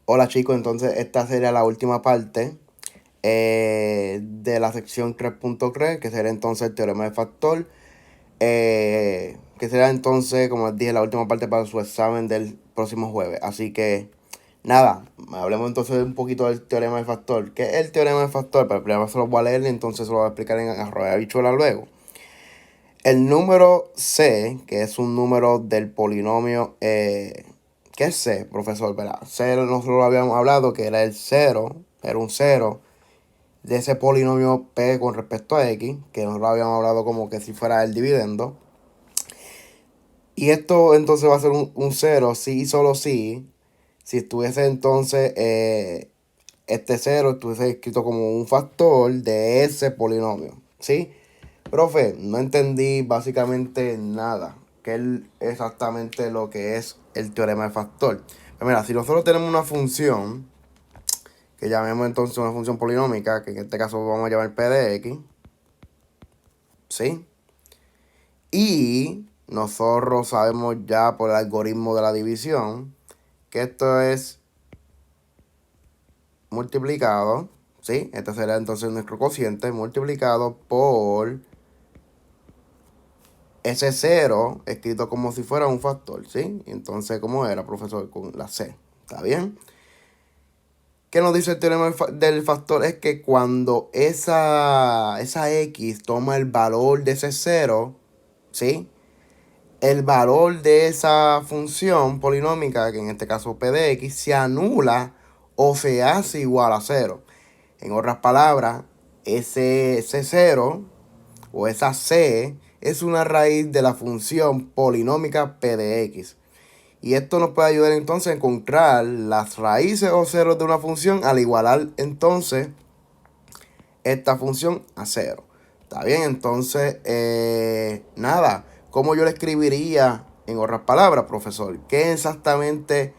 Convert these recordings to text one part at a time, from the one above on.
Hola chicos, entonces esta sería la última parte de la sección 3.3, que será entonces el teorema de factor, que será entonces, como les dije, la última parte para su examen del próximo jueves. Así que, nada, hablemos entonces un poquito del teorema de factor. ¿Qué es el teorema de factor? Pero primero se lo voy a leer y entonces se lo voy a explicar en arroba de habichuela luego. El número C, que es un número del polinomio, ¿qué es C, profesor? ¿Verdad? C nosotros lo habíamos hablado que era el cero, era un cero de ese polinomio P con respecto a X, que nosotros habíamos hablado como que si fuera el dividendo. Y esto entonces va a ser un cero, sí y solo sí, si estuviese entonces este cero estuviese escrito como un factor de ese polinomio, ¿sí? Profe, no entendí básicamente nada. ¿Qué es exactamente lo que es el teorema de factor? Pues mira, si nosotros tenemos una función, que llamemos entonces una función polinómica, que en este caso vamos a llamar p de x, ¿sí? Y nosotros sabemos ya por el algoritmo de la división que esto es multiplicado, ¿sí? Este será entonces nuestro cociente multiplicado por ese cero escrito como si fuera un factor, ¿sí? Entonces, ¿cómo era, profesor? Con la C. ¿Está bien? ¿Qué nos dice el teorema del factor? Es que cuando esa X toma el valor de ese cero, ¿sí? El valor de esa función polinómica, que en este caso P de X, se anula o se hace igual a cero. En otras palabras, ese cero o esa C es una raíz de la función polinómica P de X. Y esto nos puede ayudar entonces a encontrar las raíces o ceros de una función al igualar entonces esta función a cero. ¿Está bien? Entonces, nada, ¿cómo yo le escribiría en otras palabras, profesor? ¿Qué exactamente,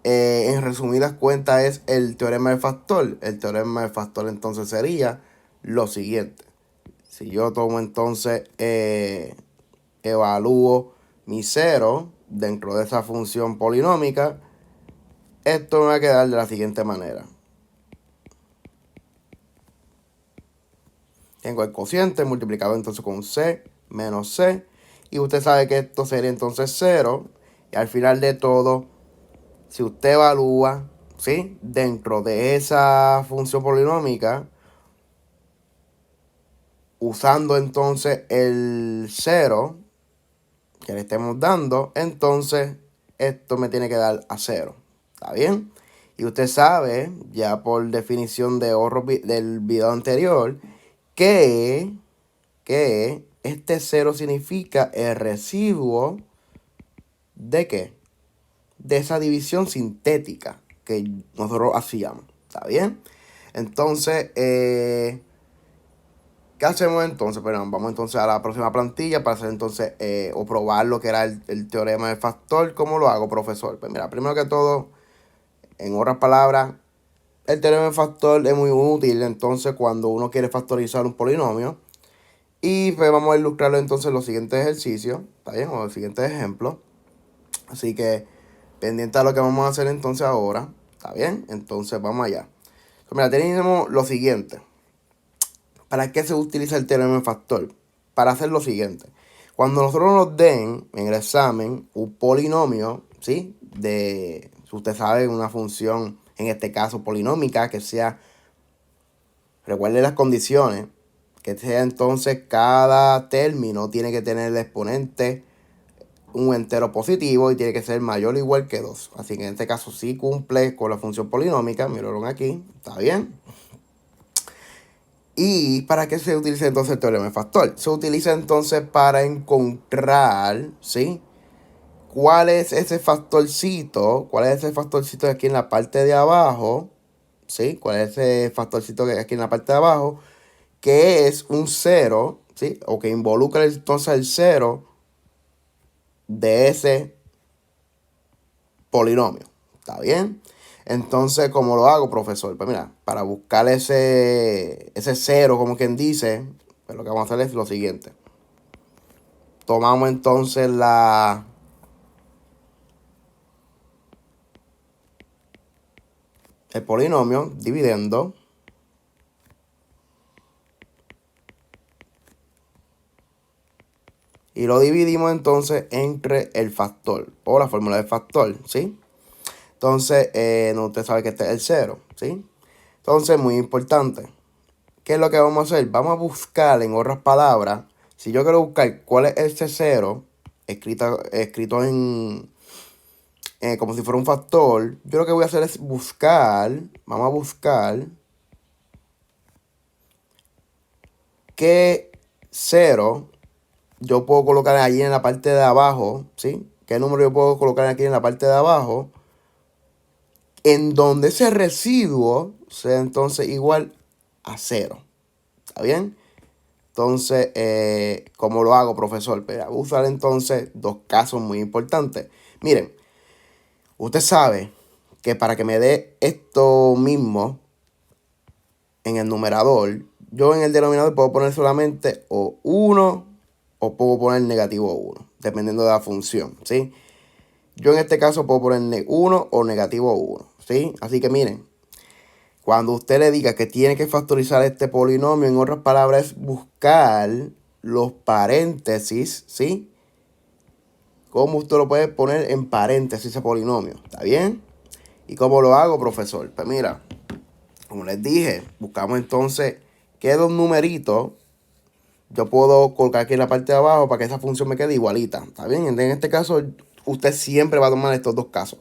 en resumidas cuentas, es el teorema del factor? El teorema del factor entonces sería lo siguiente. Si yo tomo entonces, evalúo mi cero dentro de esa función polinómica, esto me va a quedar de la siguiente manera. Tengo el cociente multiplicado entonces con C menos C. Y usted sabe que esto sería entonces 0. Y al final de todo, si usted evalúa, ¿sí? Dentro de esa función polinómica, usando entonces el 0 que le estemos dando, entonces esto me tiene que dar a 0. ¿Está bien? Y usted sabe, ya por definición de del video anterior, que este 0 significa el residuo de qué? De esa división sintética que nosotros hacíamos. ¿Está bien? Entonces, ¿qué hacemos entonces? Pero vamos entonces a la próxima plantilla para hacer entonces o probar lo que era el teorema del factor. ¿Cómo lo hago, profesor? Pues mira, primero que todo, en otras palabras, el teorema del factor es muy útil entonces cuando uno quiere factorizar un polinomio. Y pues vamos a ilustrarlo entonces en los siguientes ejercicios, ¿está bien? O los siguientes ejemplos. Así que pendiente a lo que vamos a hacer entonces ahora, ¿está bien? Entonces vamos allá. Pues mira, tenemos lo siguiente. ¿Para qué se utiliza el teorema de factor? Para hacer lo siguiente. Cuando nosotros nos den en el examen un polinomio, ¿sí? Si usted sabe, una función, en este caso polinómica, que sea, recuerde las condiciones, que sea entonces cada término tiene que tener el exponente un entero positivo y tiene que ser mayor o igual que 2. Así que en este caso sí cumple con la función polinómica. Miraron aquí, está bien. ¿Y para qué se utiliza entonces el teorema de factor? Se utiliza entonces para encontrar, ¿sí? ¿Cuál es ese factorcito? ¿Cuál es ese factorcito aquí en la parte de abajo? ¿Sí? ¿Cuál es ese factorcito que aquí en la parte de abajo? Que es un cero, ¿sí? O que involucra entonces el cero de ese polinomio. ¿Está bien? Entonces, ¿cómo lo hago, profesor? Pues mira, para buscar ese cero, como quien dice, pues lo que vamos a hacer es lo siguiente. Tomamos entonces el polinomio dividiendo y lo dividimos entonces entre el factor o la fórmula del factor, ¿sí? Entonces, no, usted sabe que este es el 0, ¿sí? Entonces, muy importante. ¿Qué es lo que vamos a hacer? Vamos a buscar, en otras palabras, si yo quiero buscar cuál es ese 0, escrito en como si fuera un factor, yo lo que voy a hacer es buscar, vamos a buscar qué 0 yo puedo colocar allí en la parte de abajo, ¿sí? ¿Qué número yo puedo colocar aquí en la parte de abajo? En donde ese residuo sea entonces igual a 0. ¿Está bien? Entonces, ¿cómo lo hago, profesor? Voy a usar entonces dos casos muy importantes. Miren, usted sabe que para que me dé esto mismo en el numerador, yo en el denominador puedo poner solamente o 1 o puedo poner negativo 1, dependiendo de la función, ¿sí? Yo en este caso puedo poner 1 o negativo 1, ¿sí? Así que miren, cuando usted le diga que tiene que factorizar este polinomio, en otras palabras, es buscar los paréntesis, ¿sí? ¿Cómo usted lo puede poner en paréntesis ese polinomio? ¿Está bien? ¿Y cómo lo hago, profesor? Pues mira, como les dije, buscamos entonces qué dos numeritos yo puedo colocar aquí en la parte de abajo para que esa función me quede igualita. ¿Está bien? En este caso, usted siempre va a tomar estos dos casos.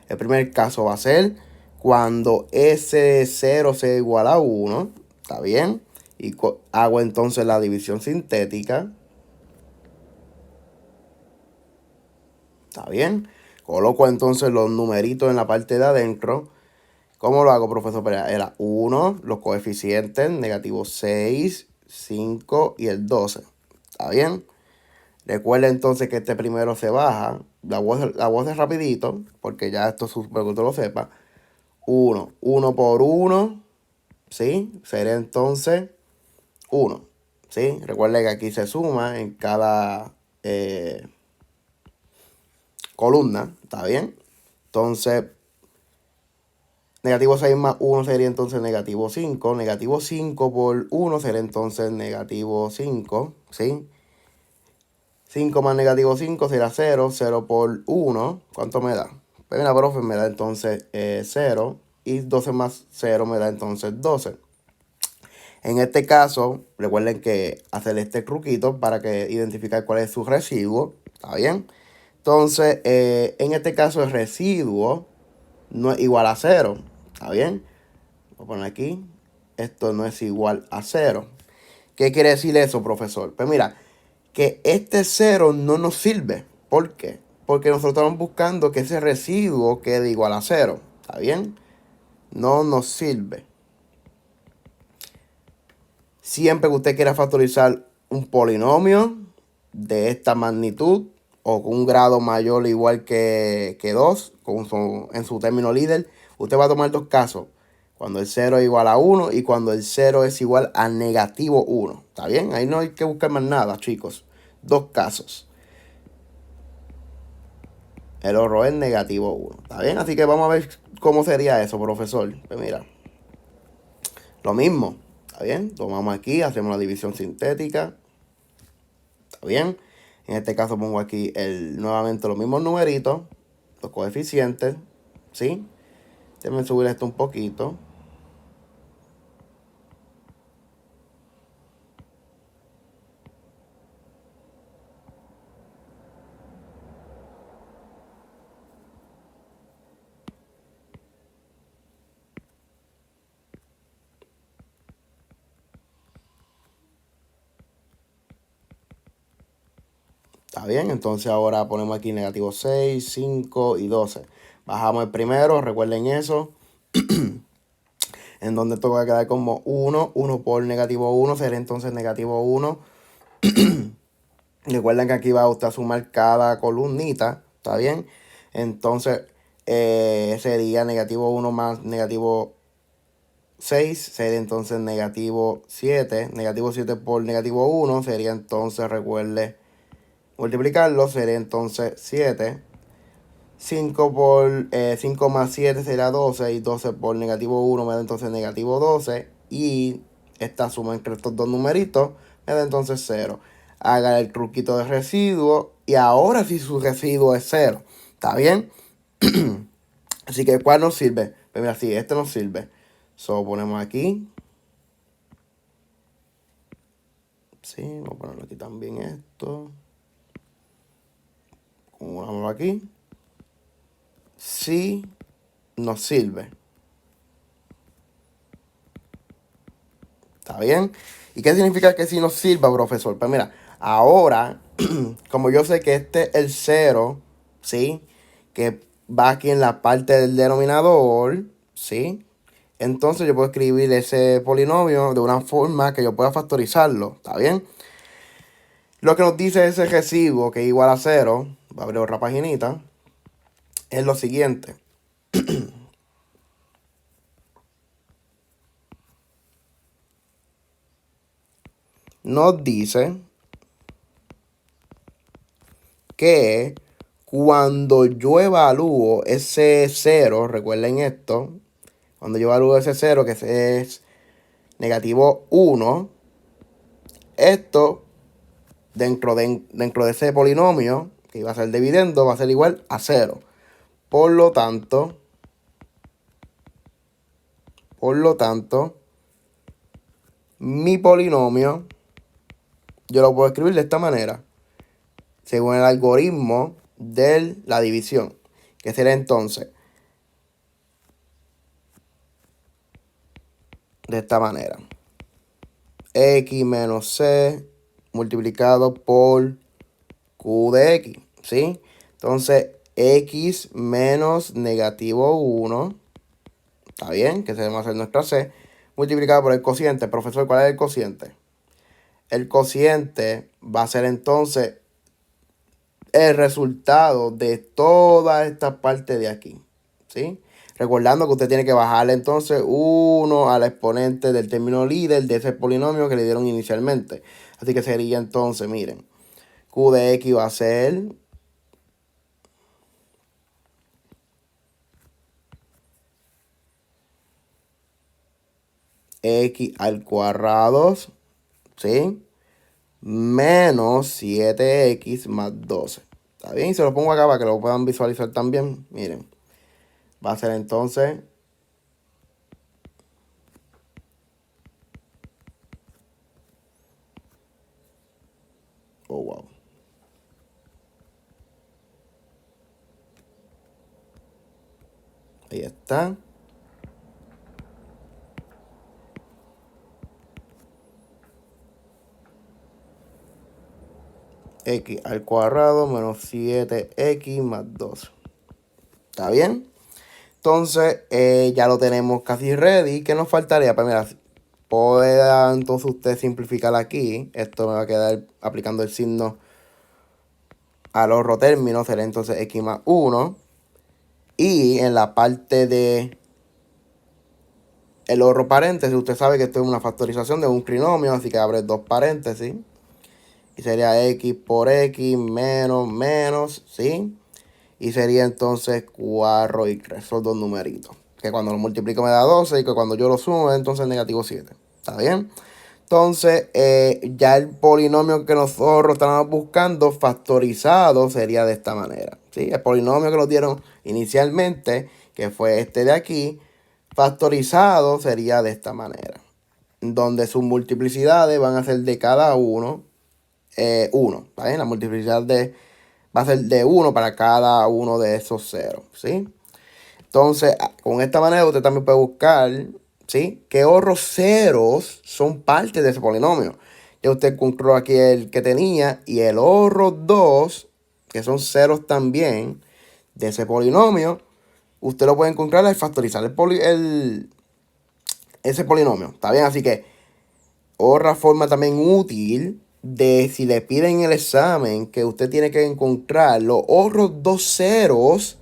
El primer caso va a ser cuando ese 0 sea igual a 1. ¿Está bien? Y hago entonces la división sintética. ¿Está bien? Coloco entonces los numeritos en la parte de adentro. ¿Cómo lo hago, profesor? Pero era 1, los coeficientes, negativo 6, 5 y el 12. ¿Está bien? Recuerda entonces que este primero se baja. La voz es rapidito, porque ya esto es para que usted lo sepa. 1 por 1, ¿sí? Sería entonces 1, ¿sí? Recuerda que aquí se suma en cada columna, ¿está bien? Entonces, negativo 6 más 1 sería entonces negativo 5. Negativo 5 por 1 sería entonces negativo 5, ¿sí? 5 más negativo 5 será 0. 0 por 1, ¿cuánto me da? Pues mira, profe, me da entonces 0. Y 12 más 0 me da entonces 12. En este caso, recuerden que hacer este truquito para que identificar cuál es su residuo. ¿Está bien? Entonces, en este caso, el residuo no es igual a 0. ¿Está bien? Voy a poner aquí. Esto no es igual a 0. ¿Qué quiere decir eso, profesor? Pues mira, que este 0 no nos sirve. ¿Por qué? Porque nosotros estamos buscando que ese residuo quede igual a 0. ¿Está bien? No nos sirve. Siempre que usted quiera factorizar un polinomio de esta magnitud o con un grado mayor o igual que 2, en su término líder, usted va a tomar dos casos. Cuando el 0 es igual a 1 y cuando el 0 es igual a negativo 1. ¿Está bien? Ahí no hay que buscar más nada, chicos. Dos casos. El oro es negativo 1. ¿Está bien? Así que vamos a ver cómo sería eso, profesor. Pues mira, lo mismo. ¿Está bien? Tomamos aquí, hacemos la división sintética. ¿Está bien? En este caso pongo aquí nuevamente los mismos numeritos, los coeficientes, ¿sí? Déjenme subir esto un poquito. ¿Está bien? Entonces ahora ponemos aquí negativo 6, 5 y 12. Bajamos el primero, recuerden eso. En donde esto va a quedar como 1. 1 por negativo 1 sería entonces negativo 1. Recuerden que aquí va usted a sumar cada columnita. ¿Está bien? Entonces sería negativo 1 más negativo 6 sería entonces negativo 7. Negativo 7 por negativo 1 sería entonces, recuerde, multiplicarlo, sería entonces 7. 5 por 5 más 7 será 12. Y 12 por negativo 1 me da entonces negativo 12. Y esta suma entre estos dos numeritos me da entonces 0. Haga el truquito de residuo. Y ahora sí su residuo es 0. ¿Está bien? Así que ¿cuál nos sirve? Pues mira, sí, este nos sirve. Solo ponemos aquí. Sí, vamos a ponerlo aquí también esto. Pongámoslo aquí. Sí, nos sirve. ¿Está bien? ¿Y qué significa que sí nos sirva, profesor? Pues mira, ahora, como yo sé que este es el 0, ¿sí? Que va aquí en la parte del denominador, ¿sí? Entonces yo puedo escribir ese polinomio de una forma que yo pueda factorizarlo, ¿está bien? Lo que nos dice ese residuo que es igual a 0, va a abrir otra paginita, es lo siguiente. Nos dice que cuando yo evalúo ese 0, recuerden esto, cuando yo evalúo ese 0, que es negativo 1, esto dentro de ese polinomio, que iba a ser dividendo, va a ser igual a 0. Por lo tanto, mi polinomio, yo lo puedo escribir de esta manera, según el algoritmo de la división, que será entonces de esta manera. X menos C multiplicado por Q de X, ¿sí? Entonces, X menos negativo 1, ¿está bien? Que se va a hacer nuestra C, multiplicado por el cociente. Profesor, ¿cuál es el cociente? El cociente va a ser entonces el resultado de toda esta parte de aquí, ¿sí? Recordando que usted tiene que bajarle entonces 1 al exponente del término líder de ese polinomio que le dieron inicialmente. Así que sería entonces, miren, Q de X va a ser X al cuadrado, ¿sí? Menos 7X más 12. ¿Está bien? Y se lo pongo acá para que lo puedan visualizar también. Miren, va a ser entonces... Oh, wow. Ahí está. X al cuadrado menos 7X más 12. ¿Está bien? Entonces, ya lo tenemos casi ready. ¿Qué nos faltaría? Pues mira, pueda entonces usted simplificar aquí. Esto me va a quedar aplicando el signo al otro término. Será entonces X más 1. Y en la parte de el otro paréntesis, usted sabe que esto es una factorización de un trinomio, así que abre dos paréntesis. Y sería X por X menos menos, ¿sí? Y sería entonces 4 y 3, esos dos numeritos. Que cuando lo multiplico me da 12 y que cuando yo lo sumo es entonces negativo 7. ¿Está bien? Entonces, ya el polinomio que nosotros estamos buscando factorizado sería de esta manera, ¿sí? El polinomio que nos dieron inicialmente, que fue este de aquí, factorizado sería de esta manera. Donde sus multiplicidades van a ser de cada uno, 1. ¿Está bien? La multiplicidad va a ser de 1 para cada uno de esos ceros, ¿sí? Entonces, con esta manera usted también puede buscar, ¿sí? ¿Qué otros ceros son parte de ese polinomio? Ya usted encontró aquí el que tenía y el otro 2, que son ceros también de ese polinomio, usted lo puede encontrar al factorizar ese polinomio. ¿Está bien? Así que otra forma también útil de si le piden en el examen que usted tiene que encontrar los otros dos ceros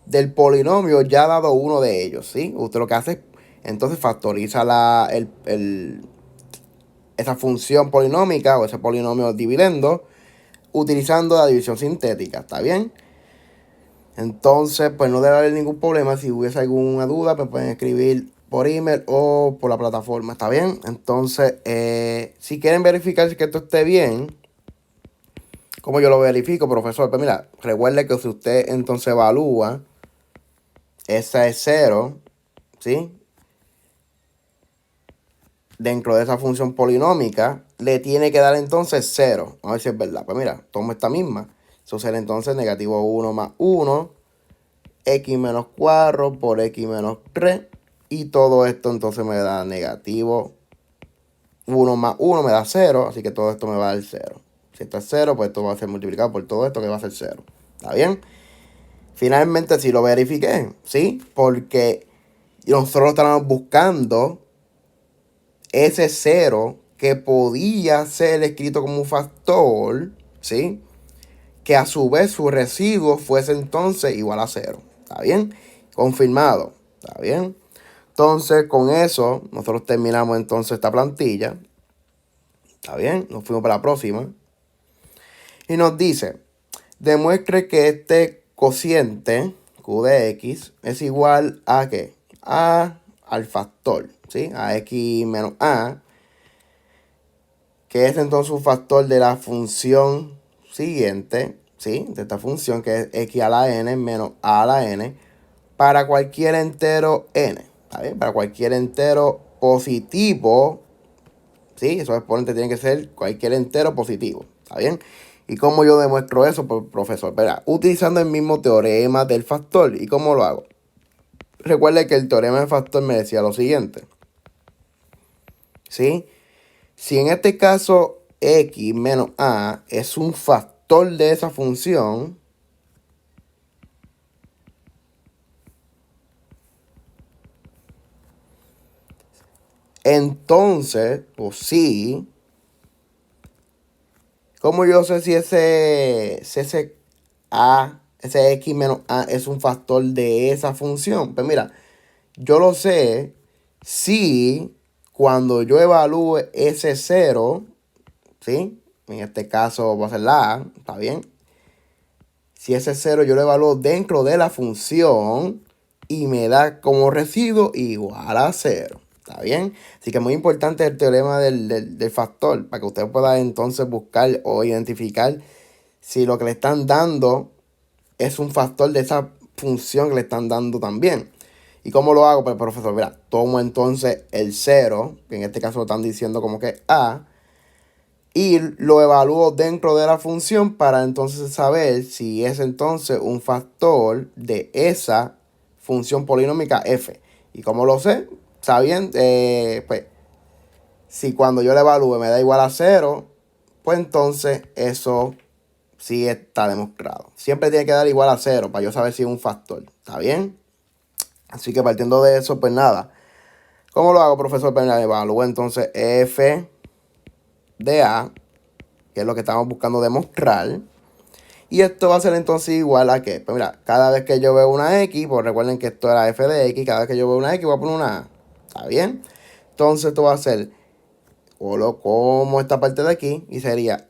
del polinomio ya dado uno de ellos, ¿sí? Usted lo que hace es, entonces factoriza esa función polinómica o ese polinomio dividendo utilizando la división sintética, ¿está bien? Entonces, pues no debe haber ningún problema. Si hubiese alguna duda, me pueden escribir por email o por la plataforma. ¿Está bien? Entonces, si quieren verificar que esto esté bien, ¿cómo yo lo verifico, profesor? Pues mira, recuerde que si usted entonces evalúa, esa es 0, ¿sí? Dentro de esa función polinómica, le tiene que dar entonces 0. Vamos a ver si es verdad. Pues mira, tomo esta misma. Eso será entonces negativo 1 más 1, x menos 4 por x menos 3. Y todo esto entonces me da negativo 1 más 1 me da 0. Así que todo esto me va a dar 0. Si esto es 0, pues esto va a ser multiplicado por todo esto que va a ser 0. ¿Está bien? Finalmente sí lo verifiqué, ¿sí? Porque nosotros estábamos buscando ese 0 que podía ser escrito como un factor, ¿sí? Que a su vez su residuo fuese entonces igual a 0. ¿Está bien? Confirmado. ¿Está bien? Entonces, con eso, nosotros terminamos entonces esta plantilla. ¿Está bien? Nos fuimos para la próxima. Y nos dice, demuestre que este cociente, Q de X, es igual a ¿qué? Al factor, ¿sí? A X menos A, que es entonces un factor de la función siguiente, ¿sí? De esta función que es X a la N menos A a la N, para cualquier entero N, ¿está bien? Para cualquier entero positivo, ¿sí? Esos exponentes tienen que ser cualquier entero positivo, ¿está bien? ¿Y cómo yo demuestro eso, profesor? Verá, utilizando el mismo teorema del factor. ¿Y cómo lo hago? Recuerde que el teorema del factor me decía lo siguiente, ¿sí? Si en este caso x menos a es un factor de esa función, entonces, pues sí, ¿cómo yo sé si ese a, ese x menos a es un factor de esa función? Pues mira, yo lo sé si cuando yo evalúe ese 0, ¿sí? En este caso va a ser la a, ¿está bien? Si ese 0 yo lo evalúo dentro de la función y me da como residuo igual a 0. ¿Está bien? Así que es muy importante el teorema del factor para que usted pueda entonces buscar o identificar si lo que le están dando es un factor de esa función que le están dando también. ¿Y cómo lo hago? Pues, profesor, mira, tomo entonces el 0, que en este caso lo están diciendo como que A, y lo evalúo dentro de la función para entonces saber si es entonces un factor de esa función polinómica f. ¿Y cómo lo sé? Sabiendo, pues, si cuando yo la evalúe me da igual a 0, pues entonces eso sí está demostrado. Siempre tiene que dar igual a 0 para yo saber si es un factor. ¿Está bien? Así que partiendo de eso, pues nada. ¿Cómo lo hago, profesor? Pues evalúo entonces f de a, que es lo que estamos buscando demostrar. Y esto va a ser entonces igual a que, pues mira, cada vez que yo veo una X, pues recuerden que esto era f de X, cada vez que yo veo una X voy a poner una A. ¿Está bien? Entonces esto va a ser, como esta parte de aquí, y sería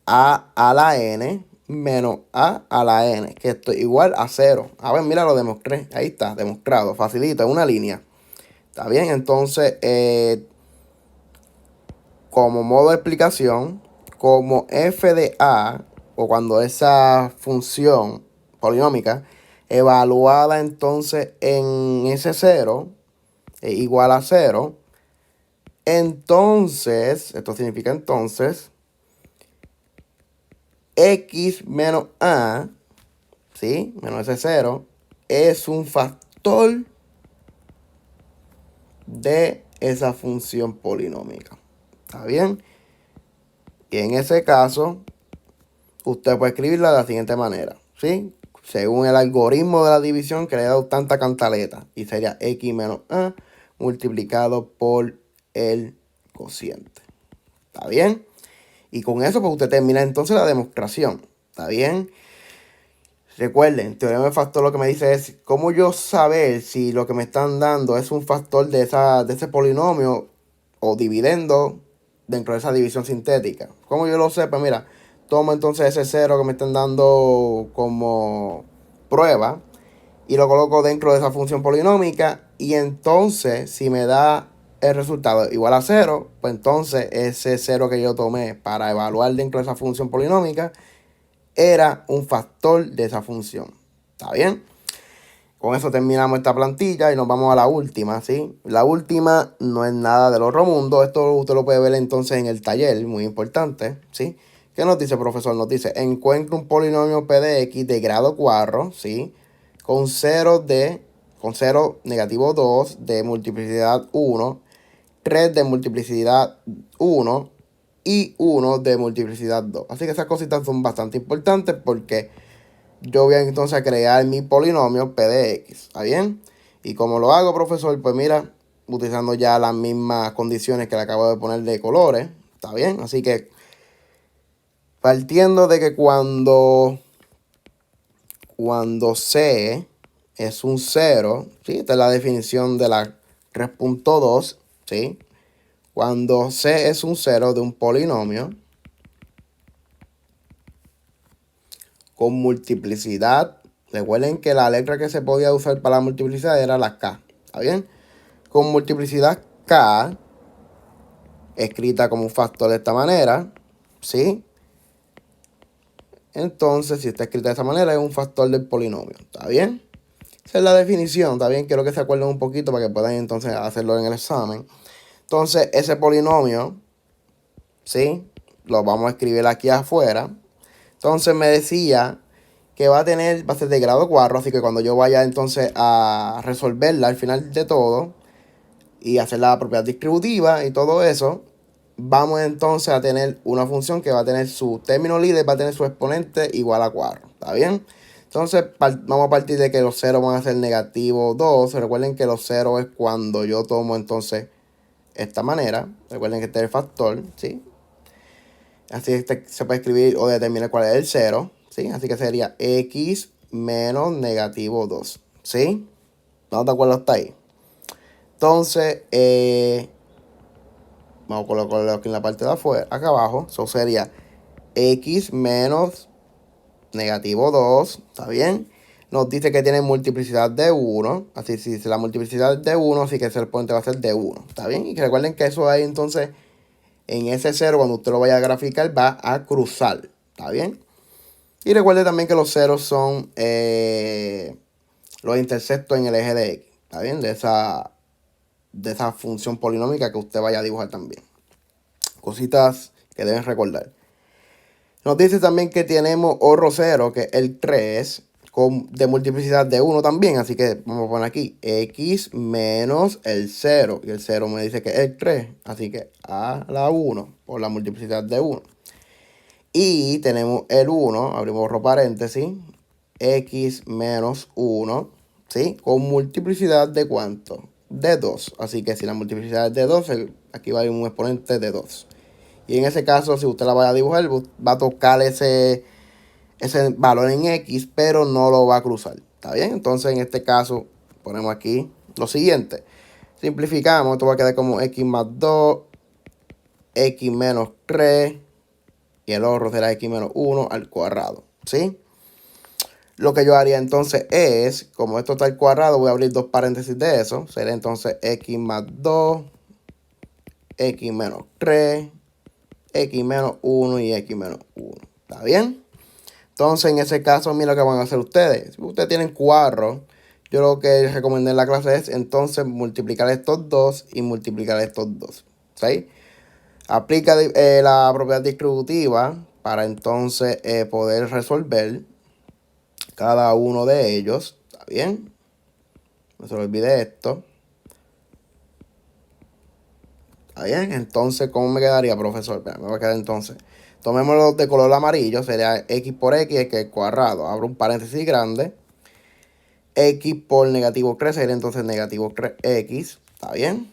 A a la N menos A la N, que esto es igual a 0. A ver, mira, lo demostré. Ahí está, demostrado, facilito, es una línea. ¿Está bien? Entonces, como modo de explicación, como f de a, o cuando esa función polinómica evaluada entonces en ese 0 es igual a 0, entonces, esto significa entonces, x menos a, ¿sí? Menos ese 0, es un factor de esa función polinómica. ¿Está bien? Y en ese caso, usted puede escribirla de la siguiente manera, ¿sí? Según el algoritmo de la división que le he dado tanta cantaleta. Y sería x menos a multiplicado por el cociente. ¿Está bien? Y con eso pues usted termina entonces la demostración. ¿Está bien? Recuerden, teorema de factor lo que me dice es cómo yo saber si lo que me están dando es un factor de ese polinomio o dividendo dentro de esa división sintética. ¿Cómo yo lo sé? Pues mira, tomo entonces ese 0 que me están dando como prueba y lo coloco dentro de esa función polinómica. Y entonces, si me da el resultado igual a 0, pues entonces ese 0 que yo tomé para evaluar dentro de esa función polinómica era un factor de esa función. ¿Está bien? Con eso terminamos esta plantilla y nos vamos a la última, ¿sí? La última no es nada del otro mundo. Esto usted lo puede ver entonces en el taller, muy importante, ¿sí? ¿Qué nos dice, profesor? Nos dice, encuentra un polinomio P de X de grado 4, ¿sí? Con 0 negativo 2 de multiplicidad 1, 3 de multiplicidad 1 y 1 de multiplicidad 2. Así que esas cositas son bastante importantes porque yo voy entonces a crear mi polinomio P de X, ¿está bien? ¿Y cómo lo hago, profesor? Pues mira, utilizando ya las mismas condiciones que le acabo de poner de colores, ¿está bien? Así que partiendo de que cuando C es un 0, ¿sí? Esta es la definición de la 3.2, ¿sí? Cuando C es un 0 de un polinomio con multiplicidad, recuerden que la letra que se podía usar para la multiplicidad era la K, ¿está bien? Con multiplicidad K, escrita como un factor de esta manera, ¿sí? Entonces, si está escrita de esta manera, es un factor del polinomio, ¿está bien? Esa es la definición, ¿está bien? Quiero que se acuerden un poquito para que puedan entonces hacerlo en el examen. Entonces, ese polinomio, ¿sí? Lo vamos a escribir aquí afuera. Entonces, me decía que va a ser de grado 4, así que cuando yo vaya entonces a resolverla al final de todo y hacer la propiedad distributiva y todo eso, vamos entonces a tener una función que va a tener su término líder, va a tener su exponente igual a 4, ¿está bien? Entonces vamos a partir de que los ceros van a ser negativo 2. Recuerden que los ceros es cuando yo tomo entonces esta manera. Recuerden que este es el factor, ¿sí? Así se puede escribir o determinar cuál es el 0, ¿sí? Así que sería x menos negativo 2, ¿sí? ¿No te acuerdas hasta ahí? Entonces, vamos a colocarlo aquí en la parte de afuera, acá abajo. Eso sería x menos negativo 2, ¿está bien? Nos dice que tiene multiplicidad de 1, así si la multiplicidad de 1, así que ese exponente va a ser de 1, ¿está bien? Y que recuerden que eso ahí entonces, en ese 0, cuando usted lo vaya a graficar, va a cruzar, ¿está bien? Y recuerde también que los ceros son los intersectos en el eje de X, ¿está bien? De esa función polinómica que usted vaya a dibujar también. Cositas que deben recordar. Nos dice también que tenemos otro 0, que es el 3, de multiplicidad de 1 también. Así que vamos a poner aquí x menos el 0. Y el 0 me dice que es el 3. Así que a la 1 por la multiplicidad de 1. Y tenemos el 1, abrimos otro paréntesis, x menos 1, ¿sí? Con multiplicidad de ¿cuánto? De 2. Así que si la multiplicidad es de 2, aquí va a haber un exponente de 2. Y en ese caso, si usted la va a dibujar, va a tocar ese valor en X, pero no lo va a cruzar. ¿Está bien? Entonces, en este caso, ponemos aquí lo siguiente. Simplificamos, esto va a quedar como X más 2, X menos 3, y el otro será X menos 1 al cuadrado. ¿Sí? Lo que yo haría entonces es, como esto está al cuadrado, voy a abrir dos paréntesis de eso. Será entonces X más 2, X menos 3, X menos 1 y X menos 1. ¿Está bien? Entonces, en ese caso, mira lo que van a hacer ustedes. Si ustedes tienen cuadros, yo lo que les recomendé en la clase es entonces multiplicar estos dos y multiplicar estos dos. ¿Sí? Aplica la propiedad distributiva para entonces poder resolver cada uno de ellos. ¿Está bien? No se lo olvide esto. ¿Está bien? Entonces, ¿cómo me quedaría, profesor? Me va a quedar entonces. Tomemos los de color amarillo. Sería x por x, que es cuadrado. Abro un paréntesis grande. X por negativo 3 sería entonces negativo 3x. ¿Está bien?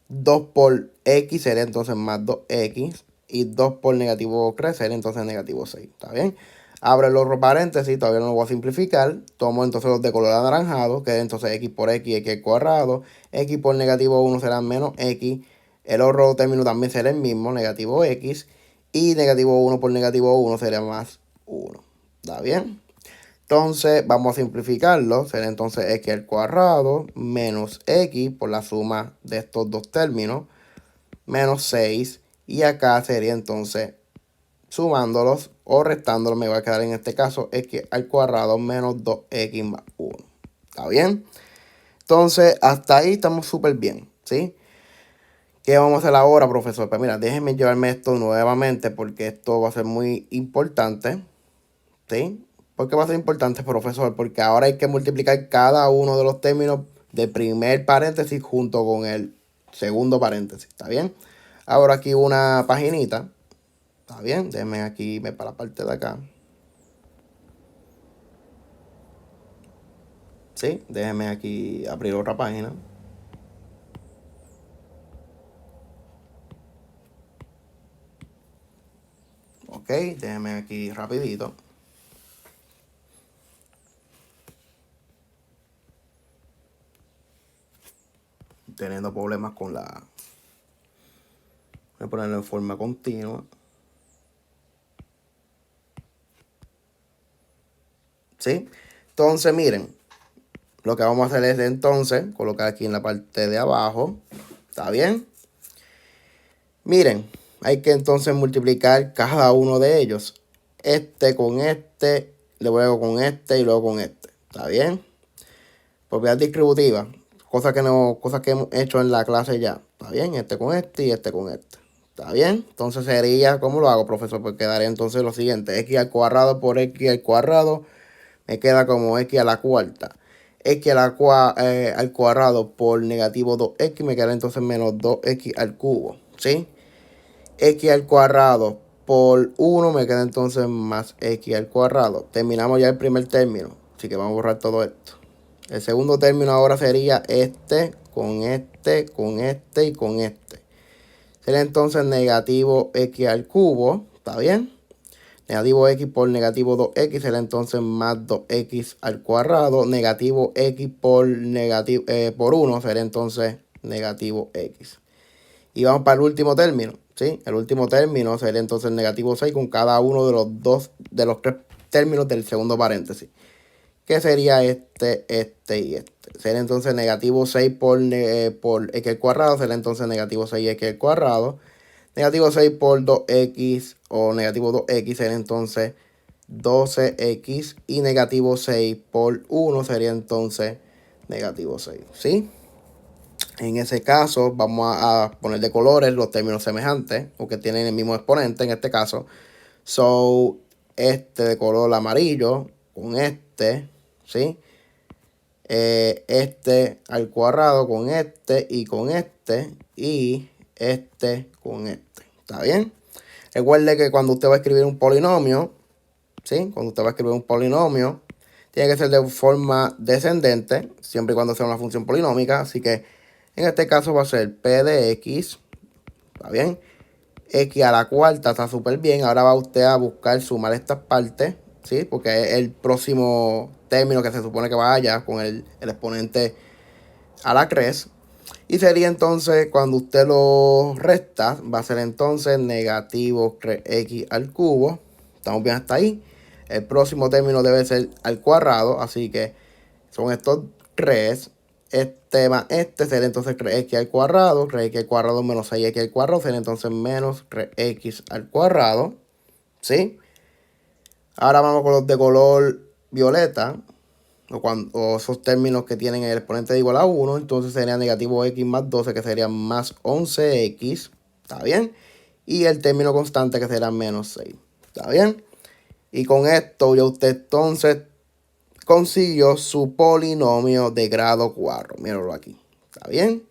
2 por x sería entonces más 2x. Y 2 por negativo 3 sería entonces negativo 6. ¿Está bien? Abre los paréntesis, todavía no lo voy a simplificar. Tomo entonces los de color anaranjado, que es entonces x por x al cuadrado. X por negativo 1 será menos x. El otro término también será el mismo, negativo x. Y negativo 1 por negativo 1 sería más 1. ¿Está bien? Entonces vamos a simplificarlo. Será entonces x al cuadrado menos x por la suma de estos dos términos menos 6. Y acá sería entonces sumándolos o restándolos, me va a quedar en este caso x al cuadrado menos 2x más 1. ¿Está bien? Entonces hasta ahí estamos súper bien, ¿sí? ¿Qué vamos a hacer ahora, profesor? Pues mira, déjenme llevarme esto nuevamente porque esto va a ser muy importante, ¿sí? ¿Por qué va a ser importante, profesor? Porque ahora hay que multiplicar cada uno de los términos del primer paréntesis junto con el segundo paréntesis, ¿está bien? Ahora aquí una paginita, ¿está bien? Déjenme aquí irme para la parte de acá. ¿Sí? Déjenme aquí abrir otra página. Ok, déjenme aquí rapidito. Teniendo problemas con la... Voy a ponerlo en forma continua. ¿Sí? Entonces, miren. Lo que vamos a hacer es entonces colocar aquí en la parte de abajo. ¿Está bien? Miren, hay que entonces multiplicar cada uno de ellos. Este con este, luego con este y luego con este. ¿Está bien? Propiedad distributiva. Cosas que hemos hecho en la clase ya. ¿Está bien? Este con este y este con este. ¿Está bien? Entonces sería, ¿cómo lo hago, profesor? Pues quedaría entonces lo siguiente. X al cuadrado por X al cuadrado me queda como X a la cuarta. X al cuadrado por negativo 2X me queda entonces menos 2X al cubo. ¿Sí? X al cuadrado por 1 me queda entonces más X al cuadrado. Terminamos ya el primer término. Así que vamos a borrar todo esto. El segundo término ahora sería este, con este, con este y con este. Sería entonces negativo X al cubo. ¿Está bien? Negativo X por negativo 2X será entonces más 2X al cuadrado. Negativo X por 1 será entonces negativo X. Y vamos para el último término, ¿sí? El último término sería entonces negativo 6 con cada uno de los tres términos del segundo paréntesis. Que sería este y este. Sería entonces negativo 6 por X al cuadrado. Será entonces negativo 6X al cuadrado. Negativo 6 por 2X o negativo 2X sería entonces 12X. Y negativo 6 por 1 sería entonces negativo 6. ¿Sí? En ese caso vamos a poner de colores los términos semejantes o que tienen el mismo exponente en este caso. So, este de color amarillo con este, ¿sí? Este al cuadrado con este y con este y este con este. ¿Está bien? Recuerde que cuando usted va a escribir un polinomio, ¿sí? Cuando usted va a escribir un polinomio, tiene que ser de forma descendente, siempre y cuando sea una función polinómica. Así que en este caso va a ser P de X, ¿está bien? X a la cuarta está súper bien. Ahora va usted a buscar sumar estas partes, ¿sí? Porque es el próximo término que se supone que vaya con el exponente a la crez. Y sería entonces, cuando usted lo resta, va a ser entonces negativo 3x al cubo. Estamos bien hasta ahí. El próximo término debe ser al cuadrado, así que son estos 3. Este más este sería entonces 3x al cuadrado. 3x al cuadrado menos 6x al cuadrado sería entonces menos 3x al cuadrado. ¿Sí? Ahora vamos con los de color violeta. O esos términos que tienen el exponente de igual a 1, entonces sería negativo x más 12, que sería más 11x, ¿está bien? Y el término constante, que será menos 6, ¿está bien? Y con esto ya usted entonces consiguió su polinomio de grado 4, míralo aquí, ¿está bien?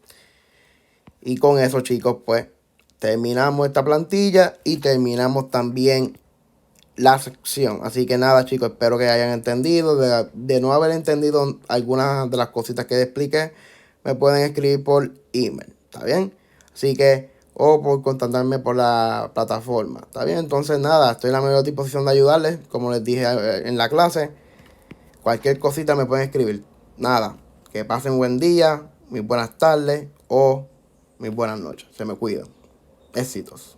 Y con eso, chicos, pues terminamos esta plantilla y terminamos también la sección. Así que nada, chicos, espero que hayan entendido. De no haber entendido algunas de las cositas que expliqué, me pueden escribir por email, ¿está bien? Así que, o por contactarme por la plataforma, ¿está bien? Entonces nada, estoy en la mejor disposición de ayudarles, como les dije en la clase. Cualquier cosita me pueden escribir. Nada, que pasen buen día, mis buenas tardes o mis buenas noches. Se me cuidan. Éxitos.